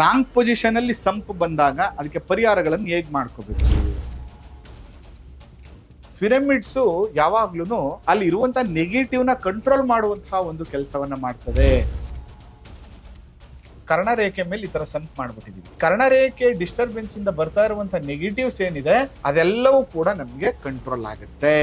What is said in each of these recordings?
Wrong position ಅಲ್ಲಿ sump ಬಂದಾಗ ಅದಕ್ಕೆ ಪರಿಹಾರಗಳನ್ನು ಹೇಗೆ ಮಾಡ್ಕೋಬೇಕು? ಪಿರಮಿಡ್ಸ್ ಯಾವಾಗ್ಲೂ ಅಲ್ಲಿ ಇರುವಂತಹ ನೆಗೆಟಿವ್ ನ ಕಂಟ್ರೋಲ್ ಮಾಡುವಂತಹ ಒಂದು ಕೆಲಸವನ್ನ ಮಾಡ್ತದೆ. ಕರ್ಣರೇಖೆ ಮೇಲೆ ಈ ತರ ಸಂಪ್ ಮಾಡ್ಬಿಟ್ಟಿದೀವಿ. ಕರ್ಣರೇಖೆ ಡಿಸ್ಟರ್ಬೆನ್ಸ್ ಇಂದ ಬರ್ತಾ ಇರುವಂತಹ ನೆಗೆಟಿವ್ಸ್ ಏನಿದೆ ಅದೆಲ್ಲವೂ ಕೂಡ ನಮ್ಗೆ ಕಂಟ್ರೋಲ್ ಆಗುತ್ತೆ.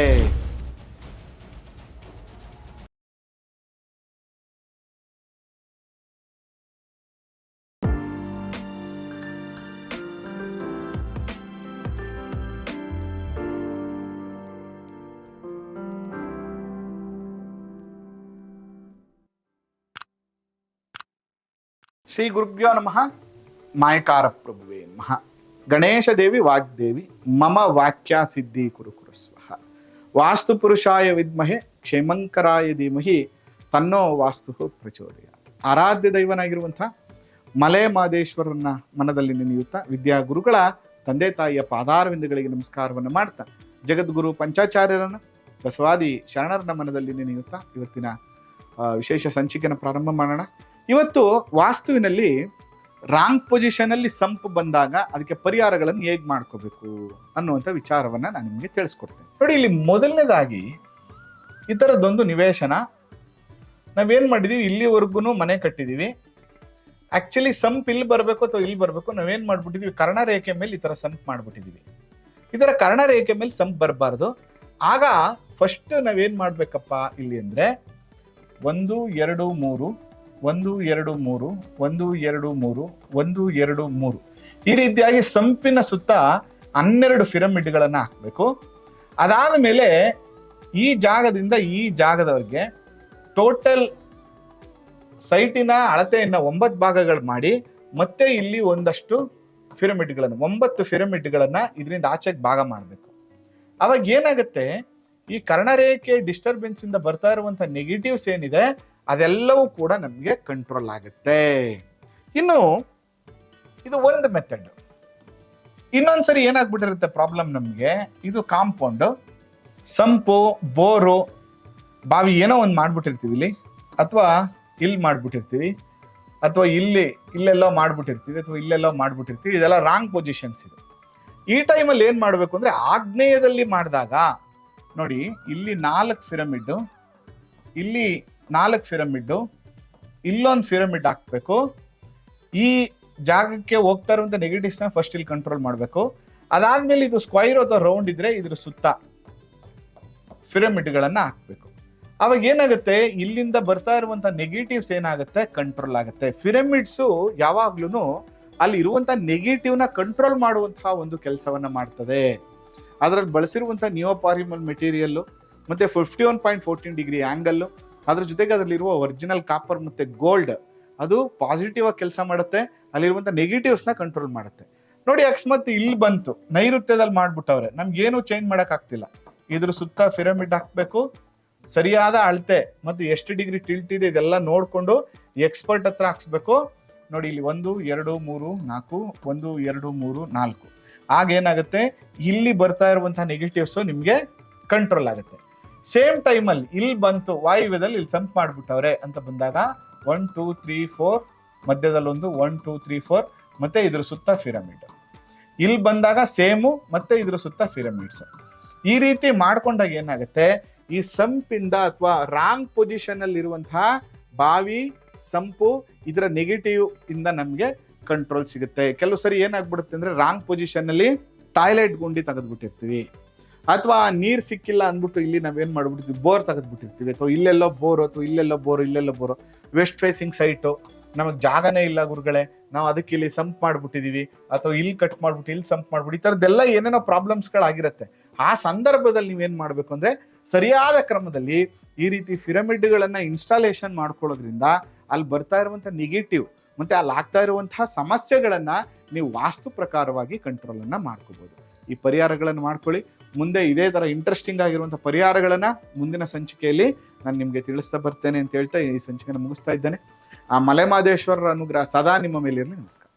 ಶ್ರೀ ಗುರುಭ್ಯೋ ನಮಃ. ಮಾಯಕಾರ ಪ್ರಭುವೇ ನಮಃ. ಗಣೇಶ ದೇವಿ ವಾಗ್ದೇವಿ ಮಮ ವಾಕ್ಯ ಸಿದ್ಧಿ ಕುರು ಕುರು ಸ್ವಹ. ವಾಸ್ತು ಪುರುಷಾಯ ವಿದ್ಮಹೆ ಕ್ಷೇಮಂಕರಾಯ ಧೀಮಹಿ ತನ್ನೋ ವಾಸ್ತು ಪ್ರಚೋದಯಾತ್. ಆರಾಧ್ಯ ದೈವನಾಗಿರುವಂಥ ಮಲೆ ಮಹದೇಶ್ವರನ ಮನದಲ್ಲಿ ನೆನೆಯುತ್ತಾ ವಿದ್ಯಾ ಗುರುಗಳ ತಂದೆ ತಾಯಿಯ ಪಾದಾರವಿಂದಗಳಿಗೆ ನಮಸ್ಕಾರವನ್ನು ಮಾಡ್ತಾ ಜಗದ್ಗುರು ಪಂಚಾಚಾರ್ಯರನ್ನ ಬಸವಾದಿ ಶರಣರನ್ನ ಮನದಲ್ಲಿ ನೆನೆಯುತ್ತಾ ಇವತ್ತಿನ ವಿಶೇಷ ಸಂಚಿಕೆಯನ್ನು ಪ್ರಾರಂಭ ಮಾಡೋಣ. ಇವತ್ತು ವಾಸ್ತುವಿನಲ್ಲಿ ರಾಂಗ್ ಪೊಸಿಷನ್ ಅಲ್ಲಿ ಸಂಪ್ ಬಂದಾಗ ಅದಕ್ಕೆ ಪರಿಹಾರಗಳನ್ನು ಹೇಗೆ ಮಾಡ್ಕೋಬೇಕು ಅನ್ನುವಂಥ ವಿಚಾರವನ್ನ ನಾನು ನಿಮಗೆ ತಿಳಿಸ್ಕೊಡ್ತೇನೆ. ನೋಡಿ, ಇಲ್ಲಿ ಮೊದಲನೇದಾಗಿ ಈ ಥರದ್ದೊಂದು ನಿವೇಶನ ನಾವೇನ್ ಮಾಡಿದೀವಿ, ಇಲ್ಲಿವರೆಗೂ ಮನೆ ಕಟ್ಟಿದೀವಿ. ಆಕ್ಚುಲಿ ಸಂಪ್ ಇಲ್ಲಿ ಬರಬೇಕು ಅಥವಾ ಇಲ್ಲಿ ಬರಬೇಕು, ನಾವೇನ್ ಮಾಡ್ಬಿಟ್ಟಿದೀವಿ, ಕರ್ಣರೇಖೆ ಮೇಲೆ ಈ ತರ ಸಂಪ್ ಮಾಡ್ಬಿಟ್ಟಿದೀವಿ. ಈ ತರ ಕರ್ಣರೇಖೆ ಮೇಲೆ ಸಂಪ್ ಬರಬಾರ್ದು. ಆಗ ಫಸ್ಟ್ ನಾವೇನ್ ಮಾಡ್ಬೇಕಪ್ಪ ಇಲ್ಲಿ ಅಂದ್ರೆ 1 2 3 1 2 3 1 2 3 1 2 3 ಈ ರೀತಿಯಾಗಿ ಸಂಪಿನ ಸುತ್ತ 12 ಪಿರಮಿಡ್ಗಳನ್ನ ಹಾಕ್ಬೇಕು. ಅದಾದ ಮೇಲೆ ಈ ಜಾಗದಿಂದ ಈ ಜಾಗದವರೆಗೆ ಟೋಟಲ್ ಸೈಟಿನ ಅಳತೆಯನ್ನ 9 ಭಾಗಗಳು ಮಾಡಿ ಮತ್ತೆ ಇಲ್ಲಿ ಒಂದಷ್ಟು ಪಿರಮಿಡ್ಗಳನ್ನು 9 ಪಿರಮಿಡ್ಗಳನ್ನ ಇದರಿಂದ ಆಚೆಗೆ ಭಾಗ ಮಾಡಬೇಕು. ಅವಾಗ ಏನಾಗುತ್ತೆ, ಈ ಕರ್ಣರೇಖೆ ಡಿಸ್ಟರ್ಬೆನ್ಸ್ ಇಂದ ಬರ್ತಾ ಇರುವಂತಹ ನೆಗೆಟಿವ್ಸ್ ಏನಿದೆ ಅದೆಲ್ಲವೂ ಕೂಡ ನಮಗೆ ಕಂಟ್ರೋಲ್ ಆಗುತ್ತೆ. ಇನ್ನು ಇದು ಒಂದು ಮೆಥಡ್. ಇನ್ನೊಂದ್ಸರಿ ಏನಾಗ್ಬಿಟ್ಟಿರುತ್ತೆ ಪ್ರಾಬ್ಲಮ್, ನಮ್ಗೆ ಇದು ಕಾಂಪೌಂಡ್, ಸಂಪು, ಬೋರು, ಬಾವಿ ಏನೋ ಒಂದು ಮಾಡ್ಬಿಟ್ಟಿರ್ತೀವಿ ಇಲ್ಲಿ, ಅಥವಾ ಇಲ್ಲಿ ಮಾಡ್ಬಿಟ್ಟಿರ್ತೀವಿ, ಅಥವಾ ಇಲ್ಲೆಲ್ಲೋ ಮಾಡ್ಬಿಟ್ಟಿರ್ತೀವಿ, ಅಥವಾ ಇಲ್ಲೆಲ್ಲೋ ಮಾಡ್ಬಿಟ್ಟಿರ್ತೀವಿ. ಇದೆಲ್ಲ ರಾಂಗ್ ಪೊಸಿಷನ್ಸ್ ಇದೆ. ಈ ಟೈಮಲ್ಲಿ ಏನ್ ಮಾಡ್ಬೇಕು ಅಂದ್ರೆ, ಆಗ್ನೇಯದಲ್ಲಿ ಮಾಡಿದಾಗ ನೋಡಿ, ಇಲ್ಲಿ 4 ಪಿರಮಿಡ್, ಇಲ್ಲಿ 4 ಪಿರಮಿಡ್, ಇಲ್ಲೊಂದು ಪಿರಮಿಡ್ ಹಾಕ್ಬೇಕು. ಈ ಜಾಗಕ್ಕೆ ಹೋಗ್ತಾ ಇರುವಂತ ನೆಗೆಟಿವ್ಸ್ ನ ಫಸ್ಟ್ ಇಲ್ಲಿ ಕಂಟ್ರೋಲ್ ಮಾಡಬೇಕು. ಅದಾದ್ಮೇಲೆ ಇದು ಸ್ಕ್ವೈರ್ ಅಥವಾ ರೌಂಡ್ ಇದ್ರೆ ಇದ್ರ ಸುತ್ತ ಪಿರಮಿಡ್ಗಳನ್ನ ಹಾಕ್ಬೇಕು. ಅವಾಗ ಏನಾಗುತ್ತೆ, ಇಲ್ಲಿಂದ ಬರ್ತಾ ಇರುವಂತ ನೆಗೆಟಿವ್ಸ್ ಏನಾಗುತ್ತೆ, ಕಂಟ್ರೋಲ್ ಆಗುತ್ತೆ. ಪಿರಮಿಡ್ಸ್ ಯಾವಾಗ್ಲೂ ಅಲ್ಲಿ ಇರುವಂತ ನೆಗೆಟಿವ್ ನ ಕಂಟ್ರೋಲ್ ಮಾಡುವಂತಹ ಒಂದು ಕೆಲಸವನ್ನ ಮಾಡ್ತದೆ. ಅದರಲ್ಲಿ ಬಳಸಿರುವಂತಹ ನಿಯೋಪಾರಿಮಲ್ ಮೆಟೀರಿಯಲ್ ಮತ್ತೆ 51.14 ಡಿಗ್ರಿ ಆಂಗಲ್, ಅದ್ರ ಜೊತೆಗೆ ಅದರಲ್ಲಿರುವ ಒರಿಜಿನಲ್ ಕಾಪರ್ ಮತ್ತೆ ಗೋಲ್ಡ್, ಅದು ಪಾಸಿಟಿವ್ ಆಗಿ ಕೆಲಸ ಮಾಡುತ್ತೆ. ಅಲ್ಲಿರುವಂತ ನೆಗೆಟಿವ್ಸ್ ನ ಕಂಟ್ರೋಲ್ ಮಾಡುತ್ತೆ. ನೋಡಿ, ಅಕಸ್ಮಾತ್ ಇಲ್ಲಿ ಬಂತು, ನೈಋತ್ಯದಲ್ಲಿ ಮಾಡ್ಬಿಟ್ಟವ್ರೆ, ನಮ್ಗೆ ಏನು ಚೇಂಜ್ ಮಾಡಕ್ ಆಗ್ತಿಲ್ಲ. ಇದ್ರ ಸುತ್ತ ಪಿರಮಿಡ್ ಹಾಕ್ಬೇಕು, ಸರಿಯಾದ ಅಳತೆ ಮತ್ತೆ ಎಷ್ಟು ಡಿಗ್ರಿ ಟಿಲ್ಟ್ ಇದೆ ಇದೆಲ್ಲ ನೋಡ್ಕೊಂಡು ಎಕ್ಸ್ಪರ್ಟ್ ಹತ್ರ ಹಾಕ್ಸ್ಬೇಕು. ನೋಡಿ, ಇಲ್ಲಿ 1 2 3 4 1 2 3 4 ಆಗ ಏನಾಗುತ್ತೆ, ಇಲ್ಲಿ ಬರ್ತಾ ಇರುವಂತಹ ನೆಗೆಟಿವ್ಸ್ ನಿಮ್ಗೆ ಕಂಟ್ರೋಲ್ ಆಗುತ್ತೆ. ಸೇಮ್ ಟೈಮಲ್ಲಿ ಇಲ್ಲಿ ಬಂತು, ವಾಯುವ್ಯದಲ್ಲಿ ಇಲ್ಲಿ ಸಂಪ್ ಮಾಡ್ಬಿಟ್ಟವ್ರೆ ಅಂತ ಬಂದಾಗ 1 2 3 4 ಮಧ್ಯದಲ್ಲಿ ಒಂದು 1 2 3 4 ಮತ್ತೆ ಇದ್ರ ಸುತ್ತ ಪಿರಮಿಡ್. ಇಲ್ಲಿ ಬಂದಾಗ ಸೇಮು ಮತ್ತೆ ಇದ್ರ ಸುತ್ತ ಪಿರಮಿಡ್ಸ್. ಈ ರೀತಿ ಮಾಡ್ಕೊಂಡಾಗ ಏನಾಗುತ್ತೆ, ಈ ಸಂಪಿಂದ ಅಥವಾ ರಾಂಗ್ ಪೊಸಿಷನ್ ಅಲ್ಲಿ ಇರುವಂತಹ ಬಾವಿ, ಸಂಪು, ಇದರ ನೆಗೆಟಿವ್ ಇಂದ ನಮ್ಗೆ ಕಂಟ್ರೋಲ್ ಸಿಗುತ್ತೆ. ಕೆಲವು ಸರಿ ಏನಾಗ್ಬಿಡುತ್ತೆ ಅಂದ್ರೆ, ರಾಂಗ್ ಪೊಸಿಷನ್ ಅಲ್ಲಿ ಟಾಯ್ಲೆಟ್ ಗುಂಡಿ ತೆಗೆದ್ಬಿಟ್ಟಿರ್ತೀವಿ, ಅಥವಾ ನೀರ್ ಸಿಕ್ಕಿಲ್ಲ ಅಂದ್ಬಿಟ್ಟು ಇಲ್ಲಿ ನಾವೇನ್ ಮಾಡ್ಬಿಡ್ತೀವಿ, ಬೋರ್ ತೆಗೆದ್ಬಿಟ್ಟಿರ್ತೀವಿ, ಅಥವಾ ಇಲ್ಲೆಲ್ಲೋ ಬೋರು, ಅಥವಾ ಇಲ್ಲೆಲ್ಲೋ ಬೋರು, ವೆಸ್ಟ್ ಫೇಸಿಂಗ್ ಸೈಟು, ನಮಗ್ ಜಾಗನೇ ಇಲ್ಲ ಗುರುಗಳೇ, ನಾವು ಅದಕ್ಕೆ ಇಲ್ಲಿ ಸಂಪ್ ಮಾಡ್ಬಿಟ್ಟಿದೀವಿ, ಅಥವಾ ಇಲ್ಲಿ ಕಟ್ ಮಾಡ್ಬಿಟ್ಟು ಇಲ್ಲಿ ಸಂಪ್ ಮಾಡ್ಬಿಟ್ಟು, ಈ ತರದ್ದೆಲ್ಲ ಏನೇನೋ ಪ್ರಾಬ್ಲಮ್ಸ್ಗಳಾಗಿರುತ್ತೆ. ಆ ಸಂದರ್ಭದಲ್ಲಿ ನೀವೇನ್ ಮಾಡ್ಬೇಕು ಅಂದ್ರೆ, ಸರಿಯಾದ ಕ್ರಮದಲ್ಲಿ ಈ ರೀತಿ ಪಿರಮಿಡ್ಗಳನ್ನ ಇನ್ಸ್ಟಾಲೇಷನ್ ಮಾಡ್ಕೊಳ್ಳೋದ್ರಿಂದ ಅಲ್ಲಿ ಬರ್ತಾ ಇರುವಂತ ನೆಗೆಟಿವ್ ಮತ್ತೆ ಅಲ್ಲಿ ಆಗ್ತಾ ಇರುವಂತಹ ಸಮಸ್ಯೆಗಳನ್ನ ನೀವು ವಾಸ್ತು ಪ್ರಕಾರವಾಗಿ ಕಂಟ್ರೋಲ್ ಅನ್ನ ಮಾಡ್ಕೋಬಹುದು. ಈ ಪರಿಹಾರಗಳನ್ನು ಮಾಡ್ಕೊಳ್ಳಿ. ಮುಂದೆ ಇದೇ ತರ ಇಂಟ್ರೆಸ್ಟಿಂಗ್ ಆಗಿರುವಂತಹ ಪರಿಹಾರಗಳನ್ನ ಮುಂದಿನ ಸಂಚಿಕೆಯಲ್ಲಿ ನಾನು ನಿಮ್ಗೆ ತಿಳಿಸ್ತಾ ಬರ್ತೇನೆ ಅಂತ ಹೇಳ್ತಾ ಈ ಸಂಚಿಕೆನ ಮುಗಿಸ್ತಾ ಇದ್ದೇನೆ. ಆ ಮಲೆ ಮಹದೇಶ್ವರರ ಅನುಗ್ರಹ ಸದಾ ನಿಮ್ಮ ಮೇಲಿರಲಿ. ನಮಸ್ಕಾರ.